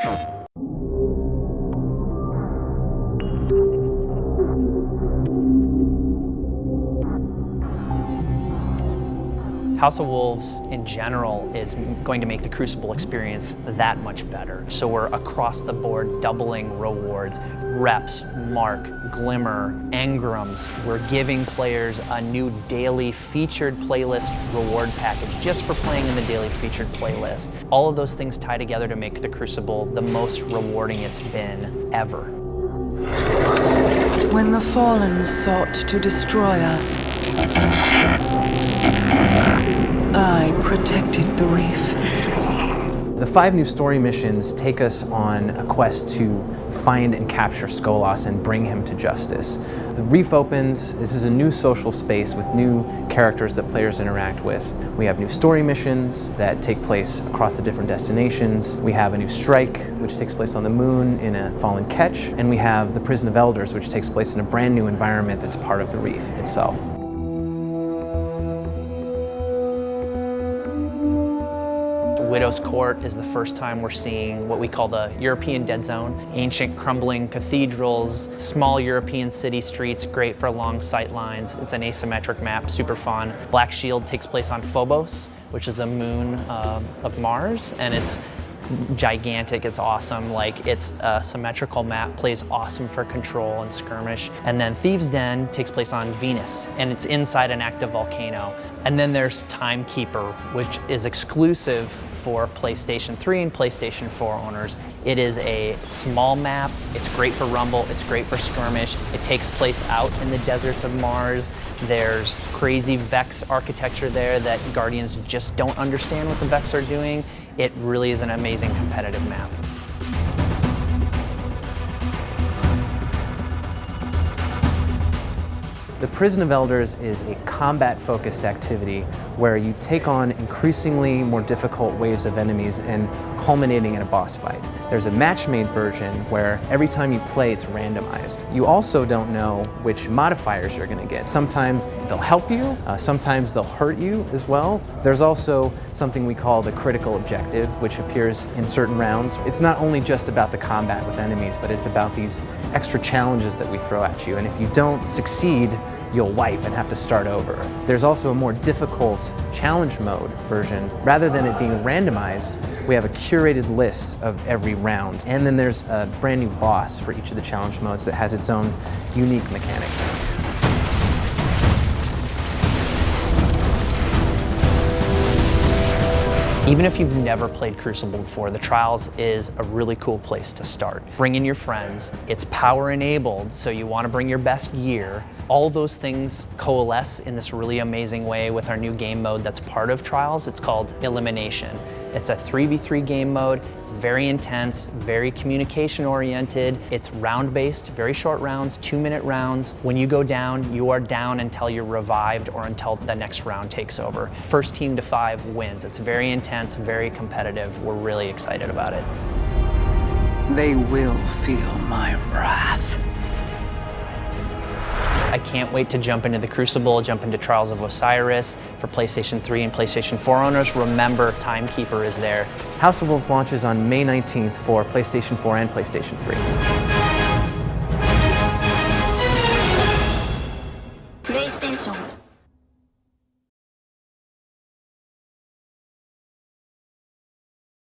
House of Wolves in general is going to make the Crucible experience that much better. So we're across the board doubling rewards, reps, mark, glimmer, engrams. We're giving players a new daily featured playlist reward package just for playing in the daily featured playlist. All of those things tie together to make the Crucible the most rewarding it's been ever. When the Fallen sought to destroy us, I protected the reef. The 5 new story missions take us on a quest to find and capture Skolas and bring him to justice. The reef opens. This is a new social space with new characters that players interact with. We have new story missions that take place across the different destinations. We have a new strike, which takes place on the moon in a fallen ketch. And we have the Prison of Elders, which takes place in a brand new environment that's part of the reef itself. Widow's Court is the first time we're seeing what we call the European Dead Zone. Ancient crumbling cathedrals, small European city streets, great for long sight lines. It's an asymmetric map, super fun. Black Shield takes place on Phobos, which is the moon of Mars, and it's gigantic, it's awesome. Like, it's a symmetrical map, plays awesome for control and skirmish. And then Thieves' Den takes place on Venus, and it's inside an active volcano. And then there's Timekeeper, which is exclusive for PlayStation 3 and PlayStation 4 owners. It is a small map, it's great for Rumble, it's great for skirmish. It takes place out in the deserts of Mars. There's crazy Vex architecture there that Guardians just don't understand what the Vex are doing. It really is an amazing competitive map. The Prison of Elders is a combat-focused activity where you take on increasingly more difficult waves of enemies and culminating in a boss fight. There's a match-made version where every time you play, it's randomized. You also don't know which modifiers you're going to get. Sometimes they'll help you, sometimes they'll hurt you as well. There's also something we call the critical objective, which appears in certain rounds. It's not only just about the combat with enemies, but it's about these extra challenges that we throw at you. And if you don't succeed, you'll wipe and have to start over. There's also a more difficult challenge mode version. Rather than it being randomized, we have a curated list of every round. And then there's a brand new boss for each of the challenge modes that has its own unique mechanics. Even if you've never played Crucible before, the Trials is a really cool place to start. Bring in your friends. It's power enabled, so you want to bring your best gear. All those things coalesce in this really amazing way with our new game mode that's part of Trials. It's called Elimination. It's a 3v3 game mode, very intense, very communication oriented. It's round based, very short rounds, 2-minute rounds. When you go down, you are down until you're revived or until the next round takes over. First team to 5 wins. It's very intense, very competitive. We're really excited about it. They will feel my wrath. I can't wait to jump into the Crucible, jump into Trials of Osiris. For PlayStation 3 and PlayStation 4 owners, remember Timekeeper is there. House of Wolves launches on May 19th for PlayStation 4 and PlayStation 3.